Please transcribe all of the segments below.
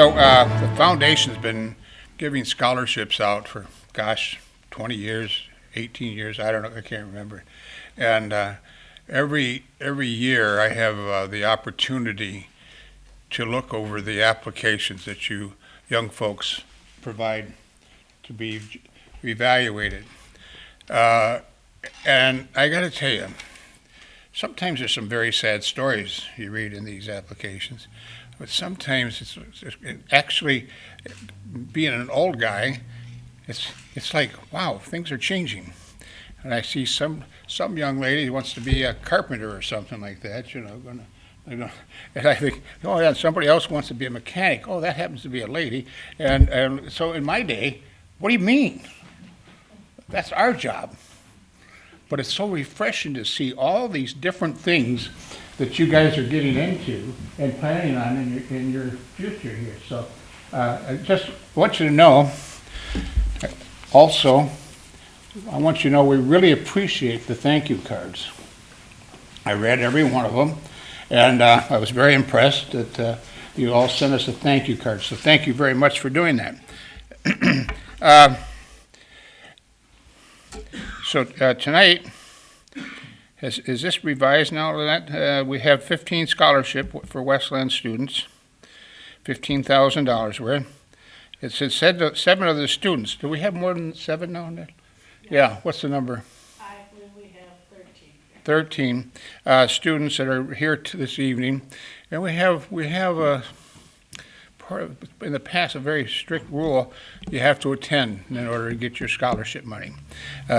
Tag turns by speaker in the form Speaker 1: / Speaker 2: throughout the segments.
Speaker 1: So the foundation's been giving scholarships out for, 20 years, 18 years, I don't know, I can't remember. And every year I have the opportunity to look over the applications that you young folks provide to be evaluated. And I got to tell you, sometimes there's some very sad stories you read in these applications, but sometimes it's actually, being an old guy, it's like, wow, things are changing. And I see some young lady who wants to be a carpenter or something like that, and I think, oh yeah, somebody else wants to be a mechanic. Oh, that happens to be a lady. And so in my day, what do you mean? That's our job. But it's so refreshing to see all these different things that you guys are getting into and planning on in your future here. So I just want you to know, also, I want you to know we really appreciate the thank you cards. I read every one of them, and I was very impressed that you all sent us a thank you card. So thank you very much for doing that. So tonight, is this revised now? That we have 15 scholarship for Westland students, $15,000 worth. It said that 7 of the students. Do we have more than 7 now? Yeah. What's the number?
Speaker 2: I believe we have 13.
Speaker 1: 13 students that are here this evening, and we have in the past a very strict rule. You have to attend in order to get your scholarship money.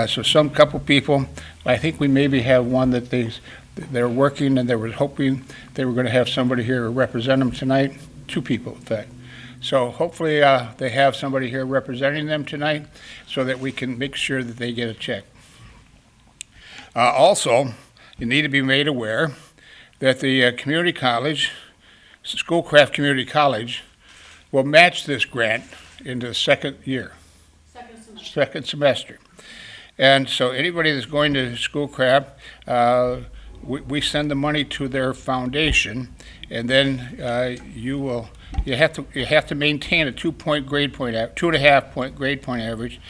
Speaker 1: So some couple people, I think we maybe have one that they're working, and they were hoping they were going to have somebody here to represent them tonight. 2 people, in fact. So hopefully they have somebody here representing them tonight so that we can make sure that they get a check. Also, you need to be made aware that the community college, Schoolcraft Community College, will match this grant into the second semester. And so anybody that's going to Schoolcraft, we send the money to their foundation, and then you have to maintain a 2.5 point grade point average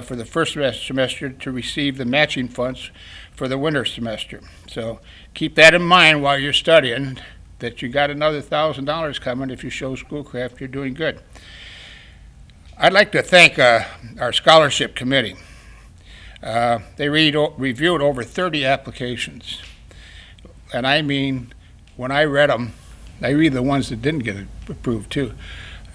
Speaker 1: for the first semester to receive the matching funds for the winter semester. So keep that in mind while you're studying, that you got another $1,000 coming. If you show Schoolcraft, you're doing good. I'd like to thank our scholarship committee. They reviewed over 30 applications, and I mean, when I read them, I read the ones that didn't get approved too.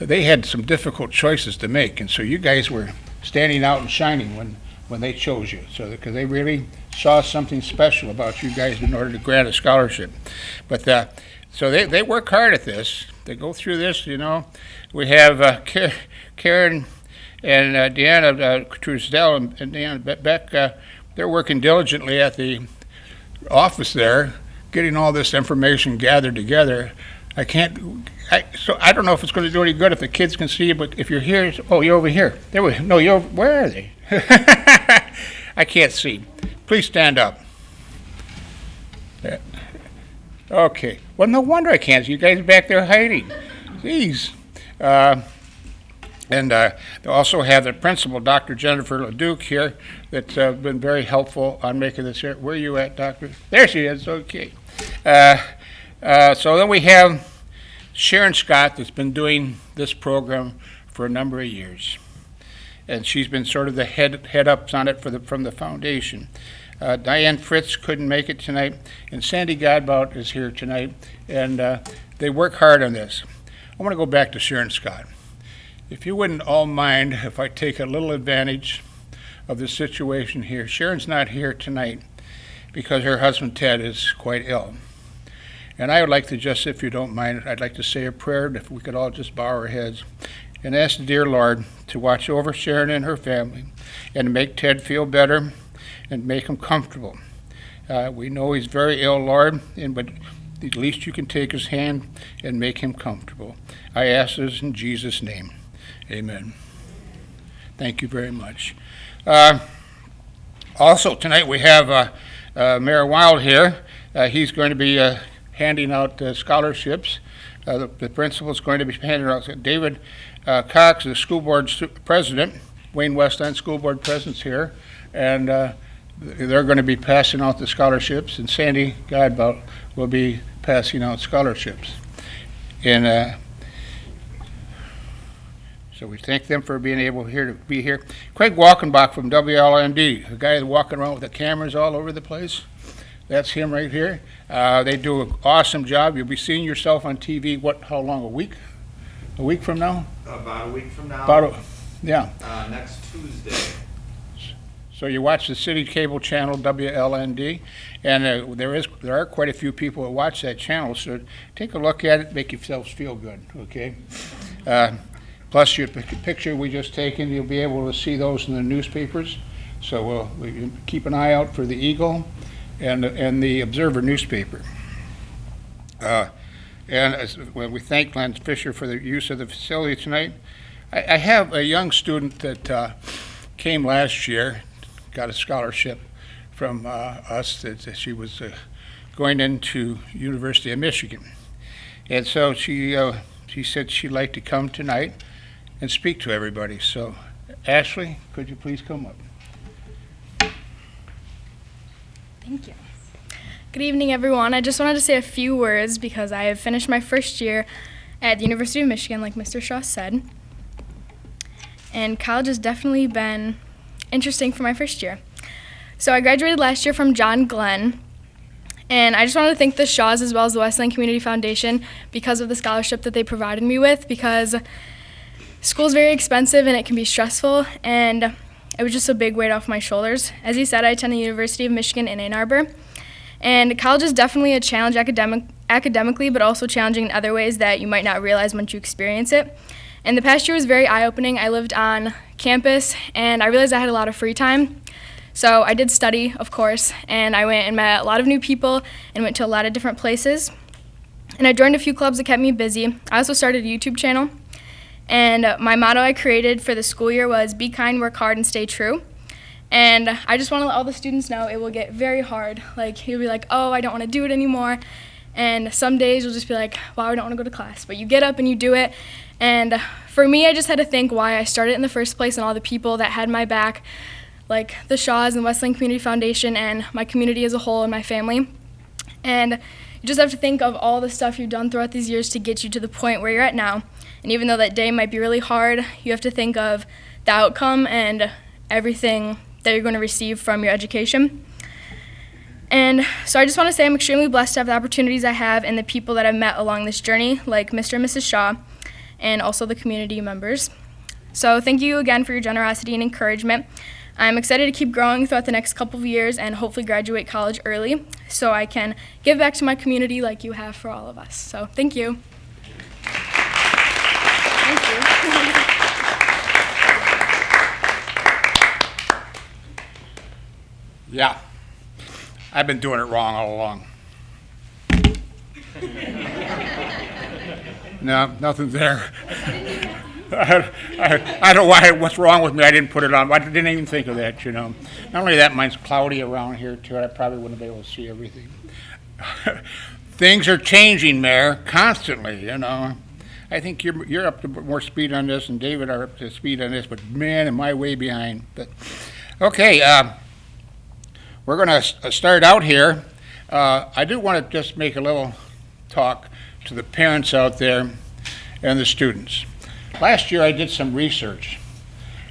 Speaker 1: They had some difficult choices to make, and so you guys were standing out and shining when they chose you. So because they really saw something special about you guys in order to grant a scholarship. But so they work hard at this. They go through this. We have Karen and Deanna Truesdell and Deanna Beck. They're working diligently at the office there, getting all this information gathered together. So I don't know if it's going to do any good if the kids can see you, but if you're here, you're over here. Where are they? I can't see. Please stand up. Okay. Well, no wonder I can't see. You guys are back there hiding. Jeez. And they also have the principal, Dr. Jennifer LaDuke, here, that's been very helpful on making this here. Where are you at, Doctor? There she is. Okay. So then we have Sharon Scott, that's been doing this program for a number of years, and she's been sort of the head ups on it from the foundation. Diane Fritz couldn't make it tonight, and Sande Godbout is here tonight, and they work hard on this. I want to go back to Sharon Scott. If you wouldn't all mind if I take a little advantage of the situation here. Sharon's not here tonight because her husband Ted is quite ill. And I would like to just, if you don't mind, I'd like to say a prayer, if we could all just bow our heads and ask the dear Lord to watch over Sharon and her family and make Ted feel better and make him comfortable. We know he's very ill, Lord, but at least you can take his hand and make him comfortable. I ask this in Jesus' name. Amen. Thank you very much. Also, tonight we have Mayor Wild here. He's going to be handing out scholarships. The principal is going to be handing out. David Cox, the school board president, Wayne-Westland School Board president's here, and they're going to be passing out the scholarships, and Sande Godbout will be passing out scholarships. And so we thank them for being able to be here. Craig Walkenbach from WLND, the guy walking around with the cameras all over the place. That's him right here. They do an awesome job. You'll be seeing yourself on TV, how long, a week? A week from now?
Speaker 3: About a week from now. Next Tuesday.
Speaker 1: So you watch the city cable channel, WLND, and there are quite a few people that watch that channel, so take a look at it, make yourselves feel good, okay? Plus your picture we just taken, you'll be able to see those in the newspapers. So we keep an eye out for the Eagle and the Observer newspaper. When we thank Glenn Fisher for the use of the facility tonight, I have a young student that came last year, got a scholarship from us that she was going into University of Michigan. And so she said she'd like to come tonight and speak to everybody. So, Ashley, could you please come up?
Speaker 4: Thank you. Good evening, everyone. I just wanted to say a few words because I have finished my first year at the University of Michigan, like Mr. Shaw said. And college has definitely been interesting for my first year. So I graduated last year from John Glenn, and I just wanted to thank the Shaws as well as the Westland Community Foundation because of the scholarship that they provided me with, because school is very expensive and it can be stressful, and it was just a big weight off my shoulders. As he said, I attend the University of Michigan in Ann Arbor, and college is definitely a challenge academically, but also challenging in other ways that you might not realize once you experience it. And the past year was very eye-opening. I lived on campus, and I realized I had a lot of free time. So I did study, of course, and I went and met a lot of new people and went to a lot of different places. And I joined a few clubs that kept me busy. I also started a YouTube channel. And my motto I created for the school year was be kind, work hard, and stay true. And I just want to let all the students know it will get very hard. Like, you'll be like, oh, I don't want to do it anymore. And some days you'll just be like, wow, I don't want to go to class. But you get up and you do it. And for me, I just had to think why I started in the first place and all the people that had my back, like the Shaws and Westland Community Foundation and my community as a whole and my family. And you just have to think of all the stuff you've done throughout these years to get you to the point where you're at now. And even though that day might be really hard, you have to think of the outcome and everything that you're going to receive from your education. And so I just want to say I'm extremely blessed to have the opportunities I have and the people that I've met along this journey, like Mr. and Mrs. Shaw, and also the community members. So thank you again for your generosity and encouragement. I'm excited to keep growing throughout the next couple of years and hopefully graduate college early so I can give back to my community like you have for all of us. So thank you. Thank you.
Speaker 1: Yeah, I've been doing it wrong all along. No, nothing's there. I don't know what's wrong with me. I didn't put it on. I didn't even think of that, you know. Not only that, mine's cloudy around here, too. I probably wouldn't be able to see everything. Things are changing, Mayor, constantly, you know. I think you're up to more speed on this, and David are up to speed on this, but man, am I way behind. But okay, we're going to start out here. I do want to just make a little talk to the parents out there and the students. Last year I did some research.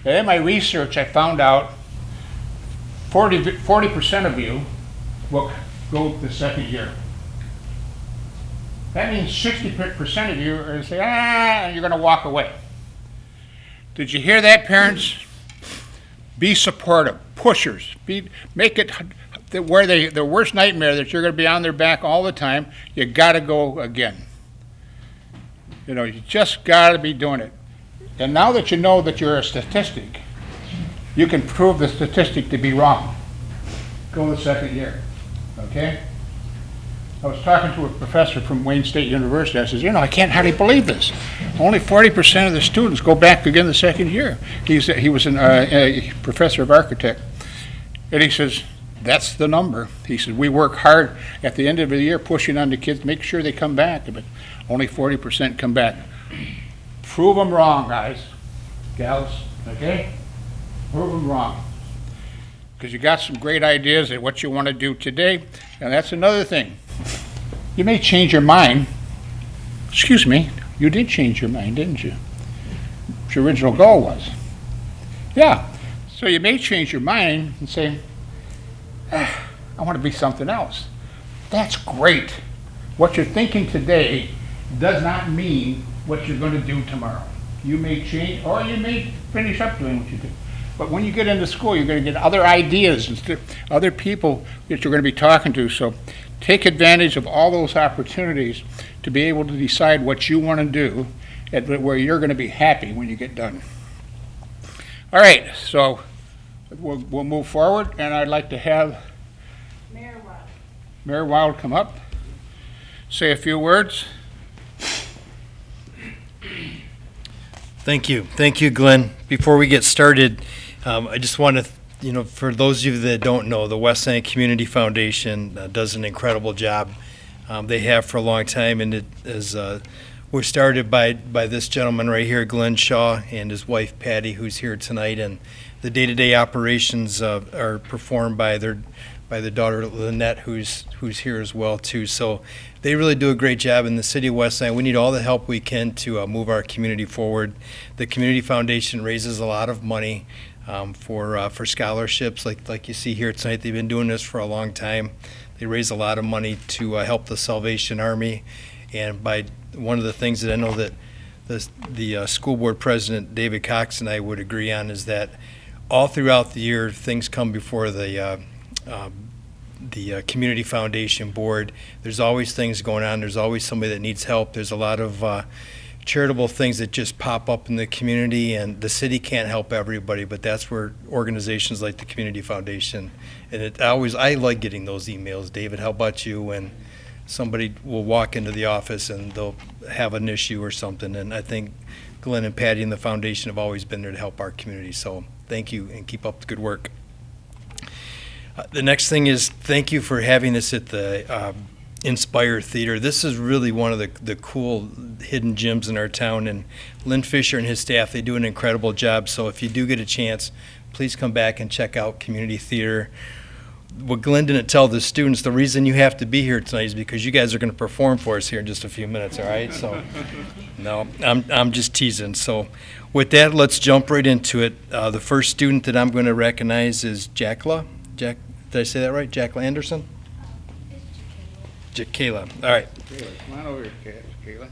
Speaker 1: And in my research I found out 40% of you will go the second year. That means 60% of you are going to say, and you're going to walk away. Did you hear that, parents? Be supportive, pushers. Make it where the worst nightmare that you're going to be on their back all the time, you got to go again. You know, you just got to be doing it. And now that you know that you're a statistic, you can prove the statistic to be wrong. Go the second year, okay? I was talking to a professor from Wayne State University. I said, you know, I can't hardly believe this. Only 40% of the students go back again the second year. He was a professor of architect. And he says, that's the number. He said, we work hard at the end of the year pushing on the kids, make sure they come back, but only 40% come back. Prove them wrong, guys, gals, okay? Prove them wrong. Because you got some great ideas at what you want to do today, and that's another thing. You may change your mind. Excuse me, you did change your mind, didn't you? What your original goal was. Yeah, so you may change your mind and say, I want to be something else. That's great. What you're thinking today does not mean what you're going to do tomorrow. You may change, or you may finish up doing what you do. But when you get into school, you're going to get other ideas and other people that you're going to be talking to. So take advantage of all those opportunities to be able to decide what you want to do and where you're going to be happy when you get done. All right, so we'll move forward, and I'd like to have Mayor Wild come up, say a few words.
Speaker 5: Thank you, Glenn. Before we get started, I just want to, for those of you that don't know, the Westland Community Foundation does an incredible job. They have for a long time, and it is was started by this gentleman right here, Glenn Shaw, and his wife Patty, who's here tonight. And the day-to-day operations are performed by their daughter Lynette, who's here as well too. So they really do a great job in the City of Westland. We need all the help we can to move our community forward. The Community Foundation raises a lot of money for scholarships, like you see here tonight. They've been doing this for a long time. They raise a lot of money to help the Salvation Army. And by one of the things that I know that the school board president, David Cox, and I would agree on is that all throughout the year, things come before the Community Foundation board. There's always things going on. There's always somebody that needs help. There's a lot of charitable things that just pop up in the community, and the city can't help everybody, but that's where organizations like the Community Foundation, and I like getting those emails. David, how about you? When somebody will walk into the office and they'll have an issue or something, and I think Glenn and Patty and the foundation have always been there to help our community. So thank you, and keep up the good work. The next thing is thank you for having this at the Inspire Theatre. This is really one of the cool hidden gems in our town, and Lynn Fisher and his staff, they do an incredible job. So if you do get a chance, please come back and check out Community Theater. What Glenn didn't tell the students, the reason you have to be here tonight is because you guys are going to perform for us here in just a few minutes, all right? So, no, I'm just teasing. So with that, let's jump right into it. The first student that I'm going to recognize is Did I say that right? Jackla Anderson? Jackla. All right.
Speaker 1: Come on over here, Kayla.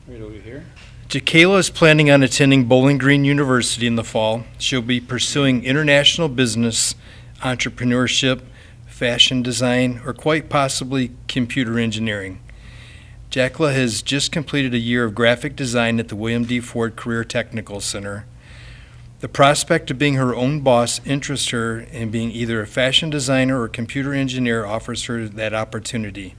Speaker 1: Right over here.
Speaker 5: Jackla is planning on attending Bowling Green University in the fall. She'll be pursuing international business, entrepreneurship, fashion design, or quite possibly computer engineering. Jackla has just completed a year of graphic design at the William D. Ford Career Technical Center. The prospect of being her own boss interests her, and being either a fashion designer or computer engineer offers her that opportunity.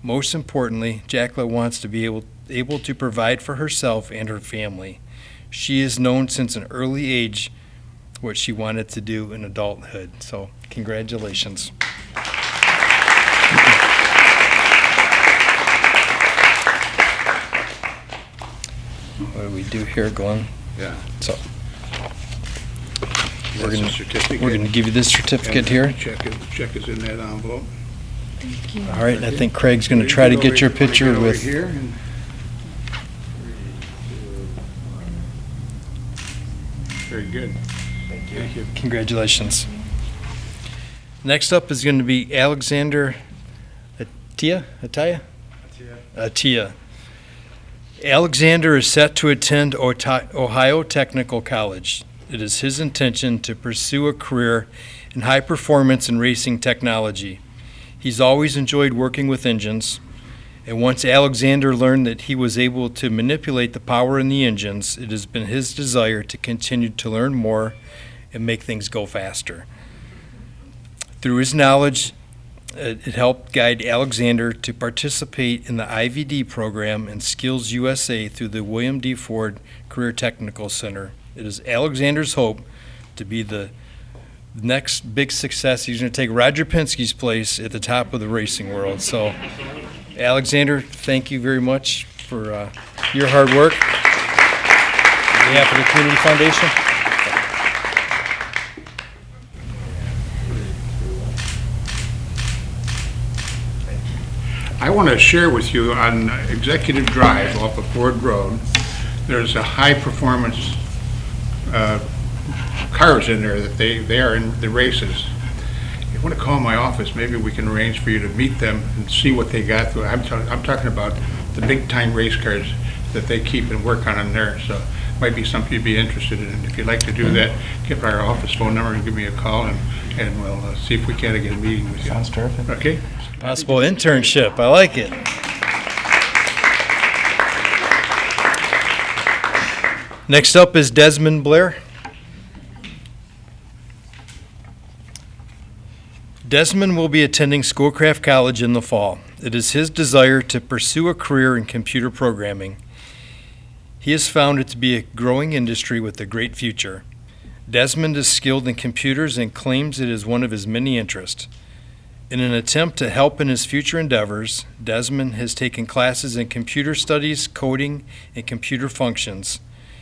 Speaker 5: Most importantly, Jackla wants to be able to provide for herself and her family. She has known since an early age what she wanted to do in adulthood. So, congratulations. What do we do here, Glenn?
Speaker 1: Yeah.
Speaker 5: So
Speaker 1: That's a certificate.
Speaker 5: we're going to give you this certificate here.
Speaker 1: Check is in that envelope.
Speaker 5: All right, and I think Craig's going to try to get your picture with.
Speaker 1: Here and very good. Thank you.
Speaker 5: Congratulations. Next up is going to be Alexander Attia. Alexander is set to attend Ohio Technical College. It is his intention to pursue a career in high performance and racing technology. He's always enjoyed working with engines, and once Alexander learned that he was able to manipulate the power in the engines, it has been his desire to continue to learn more and make things go faster. Through his knowledge, it helped guide Alexander to participate in the IVD program and Skills USA through the William D. Ford Career Technical Center. It is Alexander's hope to be the The next big success, he's going to take Roger Penske's place at the top of the racing world. So, Alexander, thank you very much for your hard work. On behalf of the Community Foundation.
Speaker 1: I want to share with you on Executive Drive off of Ford Road, there's a high-performance cars in there that they are in the races. If you want to call my office, maybe we can arrange for you to meet them and see what they got. I'm talking about the big-time race cars that they keep and work on there. So might be something you'd be interested in. If you'd like to do that, get our office phone number and give me a call, and we'll see if we can get a meeting with you.
Speaker 6: Sounds terrific.
Speaker 1: Okay?
Speaker 5: Possible internship. I like it. Next up is Desmond Blair. Desmond will be attending Schoolcraft College in the fall. It is his desire to pursue a career in computer programming. He has found it to be a growing industry with a great future. Desmond is skilled in computers and claims it is one of his many interests. In an attempt to help in his future endeavors, Desmond has taken classes in computer studies, coding, and computer functions.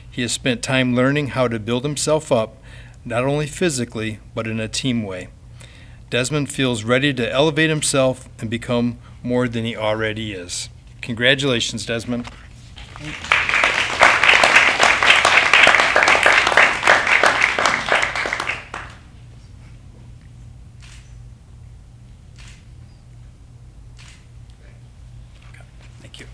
Speaker 5: He has spent time learning how to build himself up, not only physically, but in a team way. Desmond feels ready to elevate himself and become more than he already is. Congratulations, Desmond. Thank you.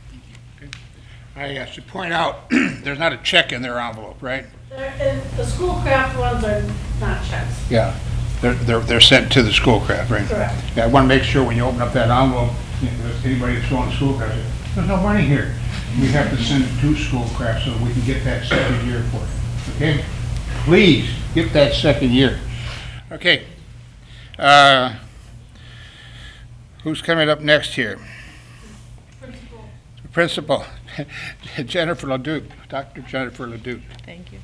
Speaker 1: I should point out, there's not a check in their envelope, right?
Speaker 2: And the Schoolcraft ones are not checks.
Speaker 1: Yeah, they're sent to the Schoolcraft, right?
Speaker 2: Correct.
Speaker 1: Yeah, I want to make sure when you open up that envelope, you know, if anybody that's going to Schoolcraft, there's no money here. We have to send it to Schoolcraft so we can get that second year for it, okay? Please, get that second year. Okay. Who's coming up next here? Principal. Jennifer LaDuke, Dr. Jennifer LaDuke.
Speaker 7: Thank you.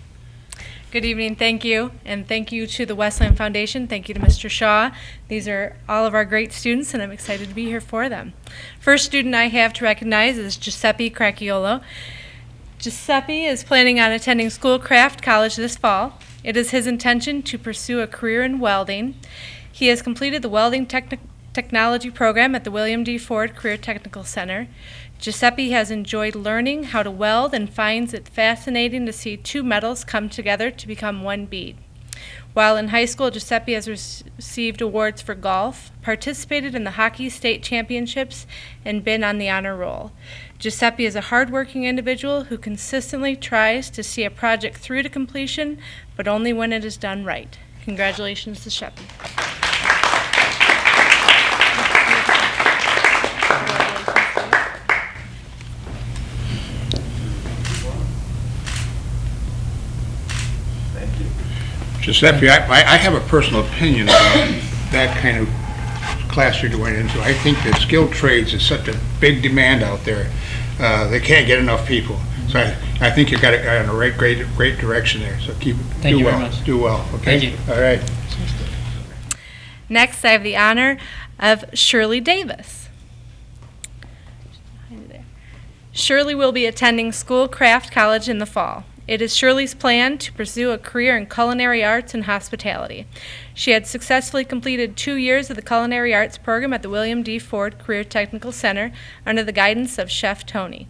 Speaker 7: Good evening, thank you, and thank you to the Westland Foundation. Thank you to Mr. Shaw. These are all of our great students, and I'm excited to be here for them. First student I have to recognize is Giuseppe Cracchiolo. Giuseppe is planning on attending Schoolcraft College this fall. It is his intention to pursue a career in welding. He has completed the welding technology program at the William D. Ford Career Technical Center. Giuseppe has enjoyed learning how to weld and finds it fascinating to see two metals come together to become one bead. While in high school, Giuseppe has received awards for golf, participated in the hockey state championships, and been on the honor roll. Giuseppe is a hardworking individual who consistently tries to see a project through to completion, but only when it is done right. Congratulations, Giuseppe.
Speaker 1: Giuseppe, I have a personal opinion about that kind of class you're going into. I think that skilled trades is such a big demand out there. They can't get enough people. So I think you got it in a great direction there. So
Speaker 6: Thank you very much.
Speaker 1: Do well. Okay.
Speaker 6: Thank you.
Speaker 1: All right.
Speaker 7: Next, I have the honor of Shirley Davis. Shirley will be attending Schoolcraft College in the fall. It is Shirley's plan to pursue a career in culinary arts and hospitality. She had successfully completed 2 years of the culinary arts program at the William D. Ford Career Technical Center under the guidance of Chef Tony.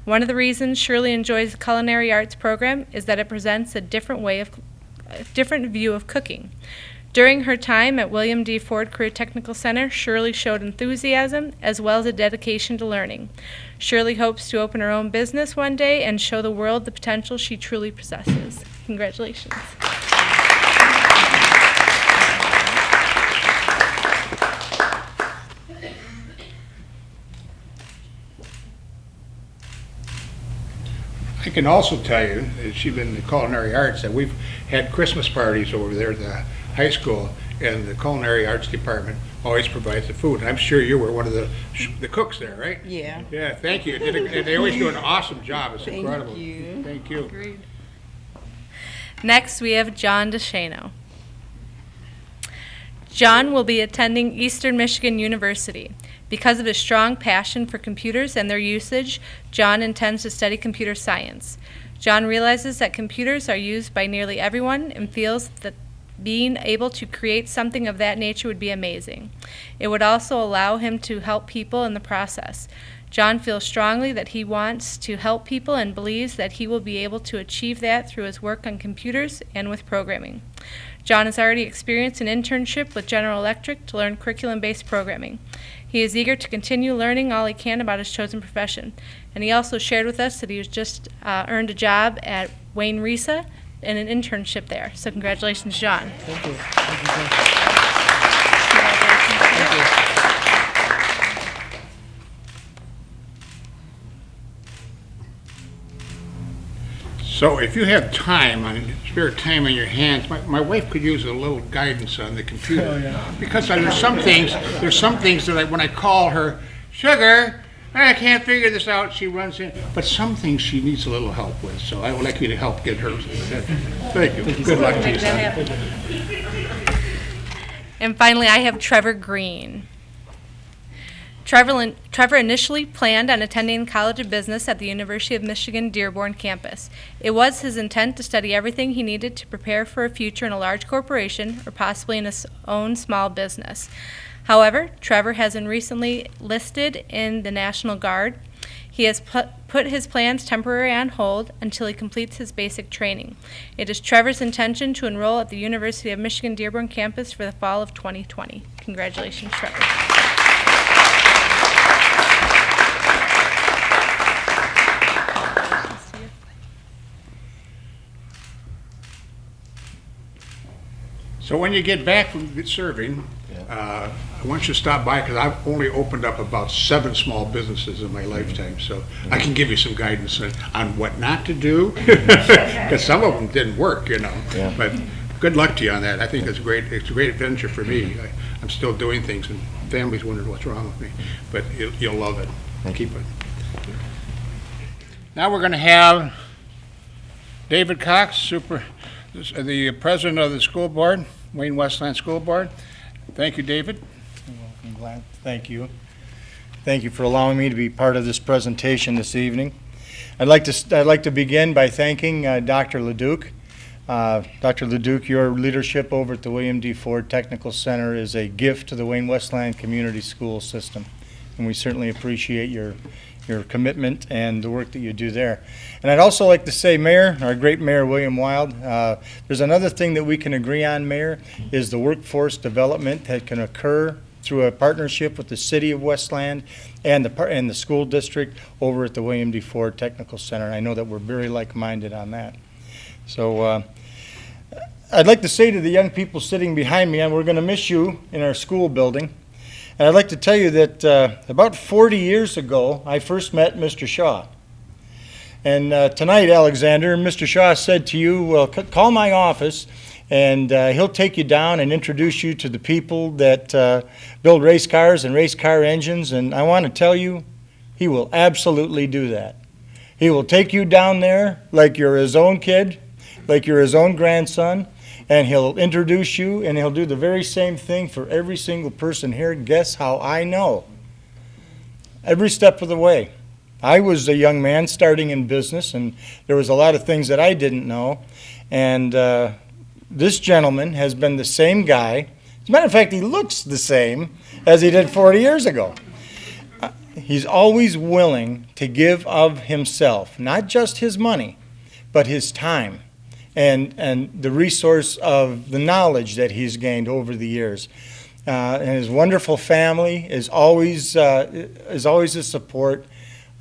Speaker 7: One of the reasons Shirley enjoys the culinary arts program is that it presents a different view of cooking. During her time at William D. Ford Career Technical Center, Shirley showed enthusiasm as well as a dedication to learning. Shirley hopes to open her own business one day and show the world the potential she truly possesses. Congratulations.
Speaker 1: I can also tell you, that she's been in the culinary arts, that we've had Christmas parties over there at the high school, and the culinary arts department always provides the food. And I'm sure you were one of the cooks there, right?
Speaker 8: Yeah.
Speaker 1: Yeah, thank you. They always do an awesome job. It's incredible.
Speaker 8: Thank you.
Speaker 1: Thank you.
Speaker 7: Agreed. Next, we have John DeShano. John will be attending Eastern Michigan University. Because of his strong passion for computers and their usage, John intends to study computer science. John realizes that computers are used by nearly everyone and feels that being able to create something of that nature would be amazing. It would also allow him to help people in the process. John feels strongly that he wants to help people and believes that he will be able to achieve that through his work on computers and with programming. John has already experienced an internship with General Electric to learn curriculum-based programming. He is eager to continue learning all he can about his chosen profession. And he also shared with us that he was just earned a job at Wayne-Westland and an internship there. So congratulations, John.
Speaker 5: Thank you.
Speaker 1: So if you have spare time on your hands, my wife could use a little guidance on the computer.
Speaker 5: Oh, yeah.
Speaker 1: Because there's some things that when I call her, Sugar, I can't figure this out, she runs in. But some things she needs a little help with, so I would like you to help get her. Thank you. Good luck to you, son.
Speaker 7: And finally, I have Trevor Greene. Trevor initially planned on attending College of Business at the University of Michigan Dearborn campus. It was his intent to study everything he needed to prepare for a future in a large corporation or possibly in his own small business. However, Trevor has been recently enlisted in the National Guard. He has put his plans temporarily on hold until he completes his basic training. It is Trevor's intention to enroll at the University of Michigan Dearborn campus for the fall of 2020. Congratulations, Trevor.
Speaker 1: So when you get back from serving, I want you to stop by because I've only opened up about 7 small businesses in my lifetime, so I can give you some guidance on what not to do, because some of them didn't work,
Speaker 5: Yeah.
Speaker 1: But good luck to you on that. I think it's a great adventure for me. I'm still doing things, and families wonder what's wrong with me, but you'll love it. Keep it. Now we're going to have David Cox, the president of the school board, Wayne-Westland School Board. Thank you, David.
Speaker 5: You're welcome, Glenn. Thank you. Thank you for allowing me to be part of this presentation this evening. I'd like to begin by thanking Dr. LaDuke. Dr. LaDuke, your leadership over at the William D. Ford Technical Center is a gift to the Wayne-Westland community school system, and we certainly appreciate your commitment and the work that you do there. And I'd also like to say, Mayor, our great Mayor William Wild, there's another thing that we can agree on, Mayor, is the workforce development that can occur through a partnership with the City of Westland and the school district over at the William D. Ford Technical Center. I know that we're very like-minded on that. So I'd like to say to the young people sitting behind me, and we're going to miss you in our school building. And I'd like to tell you that about 40 years ago, I first met Mr. Shaw. And tonight, Alexander, Mr. Shaw said to you, well, call my office, and he'll take you down and introduce you to the people that build race cars and race car engines. And I want to tell you, he will absolutely do that. He will take you down there like you're his own kid, like you're his own grandson, and he'll introduce you, and he'll do the very same thing for every single person here. Guess how I know? Every step of the way. I was a young man starting in business, and there was a lot of things that I didn't know. And this gentleman has been the same guy. As a matter of fact, he looks the same as he did 40 years ago. He's always willing to give of himself, not just his money, but his time. And the resource of the knowledge that he's gained over the years. And his wonderful family is always a support.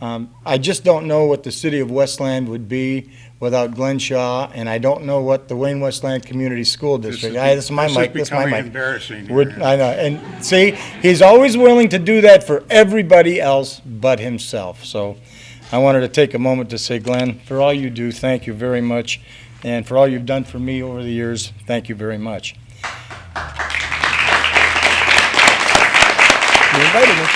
Speaker 5: I just don't know what the City of Westland would be without Glenn Shaw, and I don't know what the Wayne-Westland Community School District. This is my mic. This is my mic.
Speaker 1: Embarrassing.
Speaker 5: I know. And see, he's always willing to do that for everybody else but himself. So I wanted to take a moment to say, Glenn, for all you do, thank you very much. And for all you've done for me over the years, thank you very much. You invited me.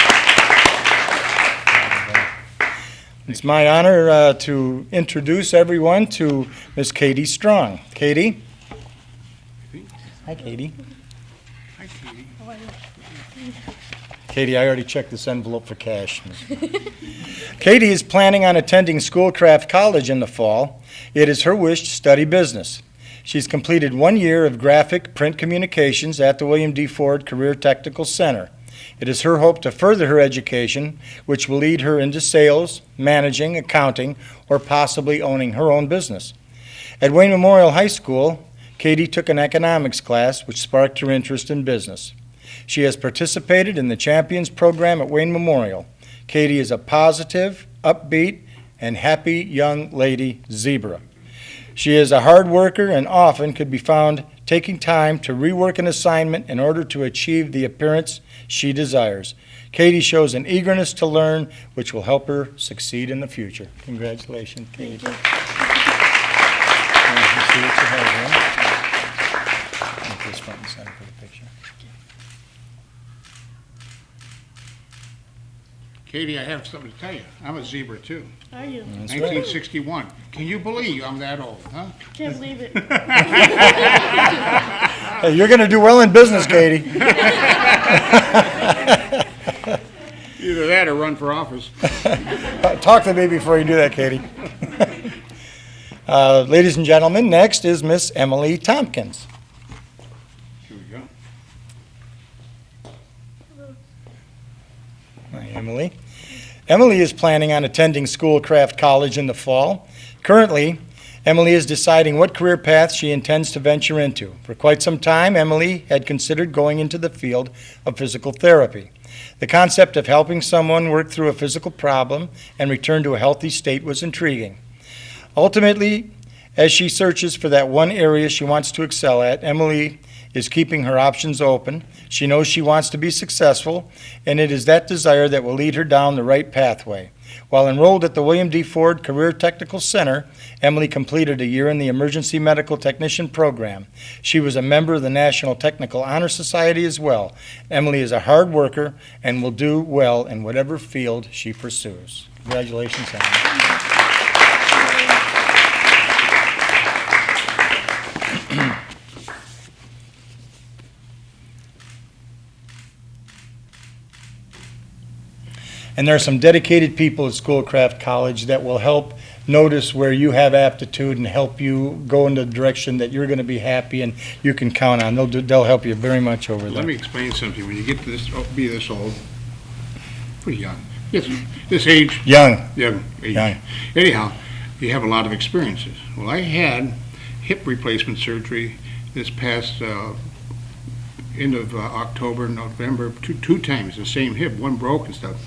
Speaker 5: It's my honor to introduce everyone to Miss Katie Strong. Katie? Hi, Katie.
Speaker 1: Hi,
Speaker 6: Katie, I already checked this envelope for cash. Katie is planning on attending Schoolcraft College in the fall. It is her wish to study business. She's completed 1 year of graphic print communications at the William D. Ford Career Technical Center. It is her hope to further her education, which will lead her into sales, managing, accounting, or possibly owning her own business. At Wayne Memorial High School, Katie took an economics class which sparked her interest in business. She has participated in the Champions program at Wayne Memorial. Katie is a positive, upbeat, and happy young lady zebra. She is a hard worker and often could be found taking time to rework an assignment in order to achieve the appearance she desires. Katie shows an eagerness to learn, which will help her succeed in the future. Congratulations, Katie. Thank you. See what you have here. Make this front and center for the picture.
Speaker 1: Katie, I have something to tell you. I'm a zebra, too.
Speaker 2: Are you?
Speaker 6: That's right.
Speaker 1: 1961. Can you believe I'm that old, huh?
Speaker 2: Can't believe it.
Speaker 6: Hey, you're going to do well in business, Katie.
Speaker 1: Either that or run for office.
Speaker 6: Talk to me before you do that, Katie. Ladies and gentlemen, next is Miss Emily Tomkins.
Speaker 1: Here we go.
Speaker 6: Hi, Emily. Emily is planning on attending Schoolcraft College in the fall. Currently, Emily is deciding what career path she intends to venture into. For quite some time, Emily had considered going into the field of physical therapy. The concept of helping someone work through a physical problem and return to a healthy state was intriguing. Ultimately, as she searches for that one area she wants to excel at, Emily is keeping her options open. She knows she wants to be successful, and it is that desire that will lead her down the right pathway. While enrolled at the William D. Ford Career Technical Center, Emily completed a year in the Emergency Medical Technician program. She was a member of the National Technical Honor Society as well. Emily is a hard worker and will do well in whatever field she pursues. Congratulations, Emily. And there are some dedicated people at Schoolcraft College that will help notice where you have aptitude and help you go in the direction that you're going to be happy and you can count on. They'll help you very much over there.
Speaker 1: Let me explain something. When you get to this, be this old, pretty young, this age.
Speaker 6: Young.
Speaker 1: Young age.
Speaker 6: Young.
Speaker 1: Anyhow, you have a lot of experiences. Well, I had hip replacement surgery this past end of October, November, two times, the same hip, one broke and stuff.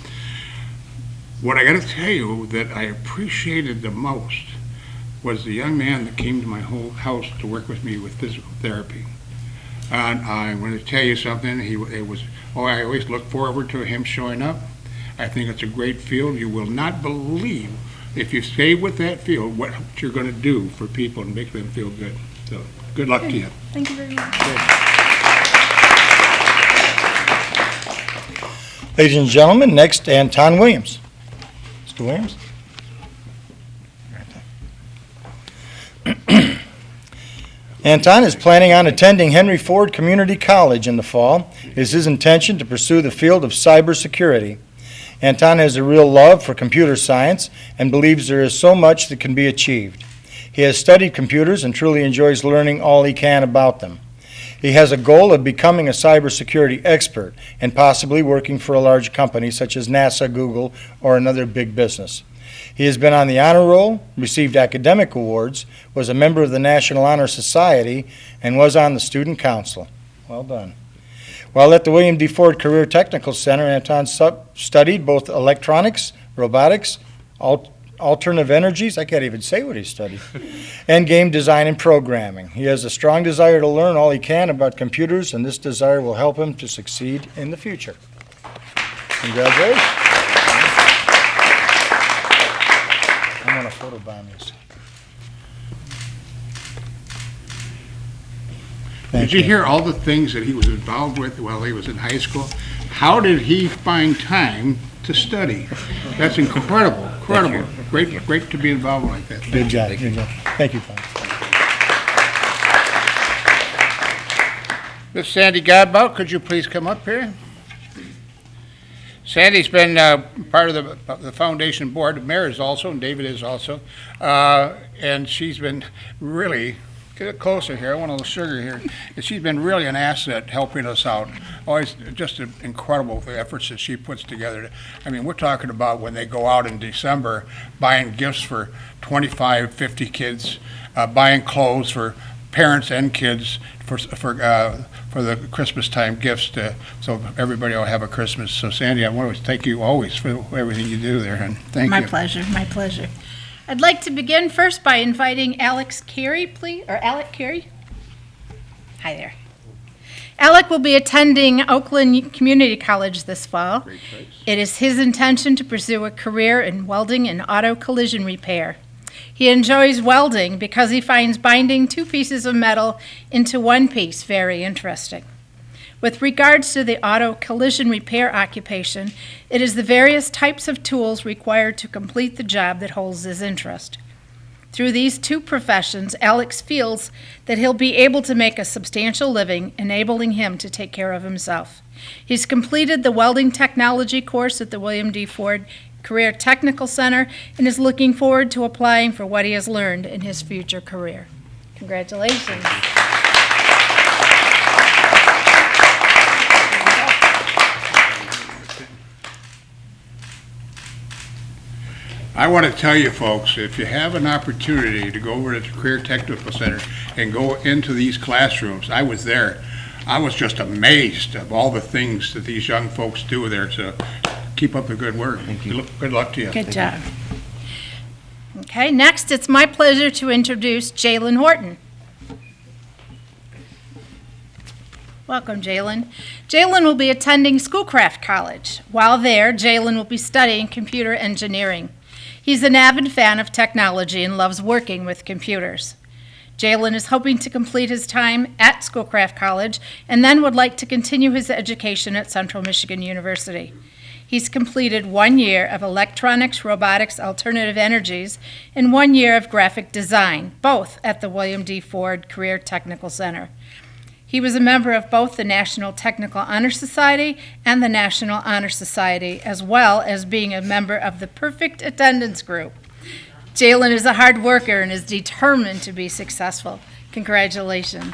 Speaker 1: What I got to tell you that I appreciated the most was the young man that came to my whole house to work with me with physical therapy. And I'm going to tell you something. I always look forward to him showing up. I think it's a great field. You will not believe, if you stay with that field, what you're going to do for people and make them feel good. So, good luck to you.
Speaker 4: Thank you very much.
Speaker 6: Ladies and gentlemen, next, Anton Williams. Mr. Williams? Anton is planning on attending Henry Ford Community College in the fall. It is his intention to pursue the field of cybersecurity. Anton has a real love for computer science and believes there is so much that can be achieved. He has studied computers and truly enjoys learning all he can about them. He has a goal of becoming a cybersecurity expert and possibly working for a large company such as NASA, Google, or another big business. He has been on the honor roll, received academic awards, was a member of the National Honor Society, and was on the student council. Well done. While at the William D. Ford Career Technical Center, Anton studied both electronics, robotics, alternative energies, I can't even say what he studied, and game design and programming. He has a strong desire to learn all he can about computers, and this desire will help him to succeed in the future. Congratulations. I'm going to photobomb this.
Speaker 1: Did you hear all the things that he was involved with while he was in high school? How did he find time to study? That's incredible, incredible. Great to be involved like that.
Speaker 6: Good job. Good job. Thank you, Tom.
Speaker 1: Miss Sande Godbout, could you please come up here? Sandy's been part of the foundation board. The mayor is also, and David is also. And she's been really, get closer here, I want a little sugar here. And she's been really an asset helping us out. Always just incredible, the efforts that she puts together. I mean, we're talking about when they go out in December, buying gifts for 25, 50 kids, buying clothes for parents and kids for the Christmas time gifts so everybody will have a Christmas. So Sandy, I want to thank you always for everything you do there, and thank you.
Speaker 8: My pleasure, my pleasure. I'd like to begin first by inviting Alex Carey, please, or Alec Carey. Hi there. Alec will be attending Oakland Community College this fall.
Speaker 1: Great choice.
Speaker 8: It is his intention to pursue a career in welding and auto collision repair. He enjoys welding because he finds binding two pieces of metal into one piece very interesting. With regards to the auto collision repair occupation, it is the various types of tools required to complete the job that holds his interest. Through these two professions, Alex feels that he'll be able to make a substantial living, enabling him to take care of himself. He's completed the welding technology course at the William D. Ford Career Technical Center and is looking forward to applying for what he has learned in his future career. Congratulations.
Speaker 1: I want to tell you folks, if you have an opportunity to go over to the Career Technical Center and go into these classrooms, I was there. I was just amazed of all the things that these young folks do there. So keep up the good work. Thank you. Good luck to you.
Speaker 8: Good job. Okay, next it's my pleasure to introduce Jalen Horton. Welcome, Jalen. Jalen will be attending Schoolcraft College. While there, Jalen will be studying computer engineering. He's an avid fan of technology and loves working with computers. Jalen is hoping to complete his time at Schoolcraft College and then would like to continue his education at Central Michigan University. He's completed 1 year of electronics, robotics, alternative energies, and 1 year of graphic design, both at the William D. Ford Career Technical Center. He was a member of both the National Technical Honor Society and the National Honor Society, as well as being a member of the Perfect Attendance Group. Jalen is a hard worker and is determined to be successful. Congratulations.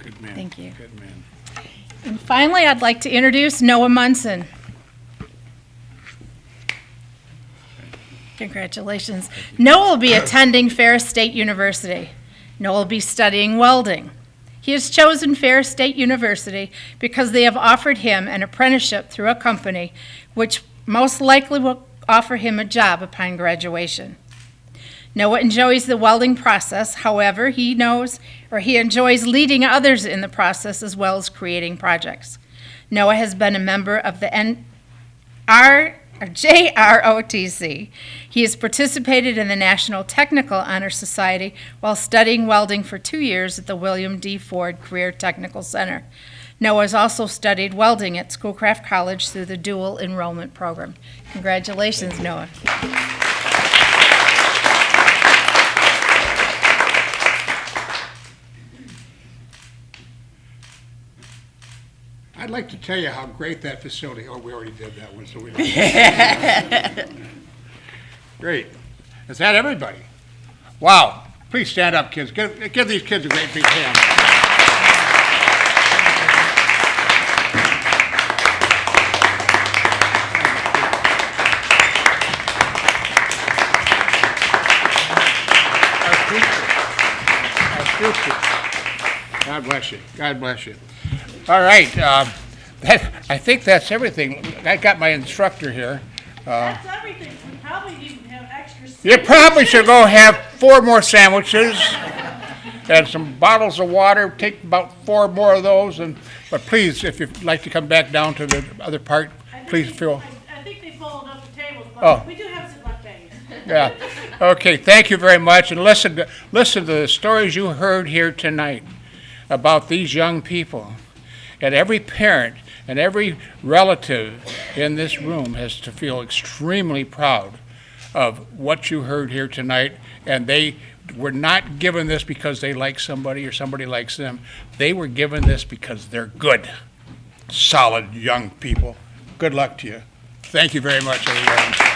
Speaker 1: Good man.
Speaker 8: Thank you.
Speaker 1: Good man.
Speaker 8: And finally, I'd like to introduce Noah Munson. Congratulations. Noah will be attending Ferris State University. Noah will be studying welding. He has chosen Ferris State University because they have offered him an apprenticeship through a company which most likely will offer him a job upon graduation. Noah enjoys the welding process. However, he enjoys leading others in the process as well as creating projects. Noah has been a member of the JROTC. He has participated in the National Technical Honor Society while studying welding for 2 years at the William D. Ford Career Technical Center. Noah has also studied welding at Schoolcraft College through the dual enrollment program. Congratulations, Noah.
Speaker 1: I'd like to tell you how great that facility, oh, we already did that one, so we don't. Great. Is that everybody? Wow. Please stand up, kids. Give these kids a great big hand. Our future. God bless you. God bless you. All right, I think that's everything. I got my instructor here.
Speaker 2: That's everything. We probably even have extra.
Speaker 1: You probably should go have 4 more sandwiches and some bottles of water. Take about 4 more of those. But please, if you'd like to come back down to the other part, please feel.
Speaker 2: I think they folded up the tables, but
Speaker 1: Oh.
Speaker 2: we do have some left bags.
Speaker 1: Yeah. Okay. Thank you very much. And listen to the stories you heard here tonight about these young people. And every parent And every relative in this room has to feel extremely proud of what you heard here tonight, and they were not given this because they like somebody or somebody likes them. They were given this because they're good, solid young people. Good luck to you. Thank you very much, everyone.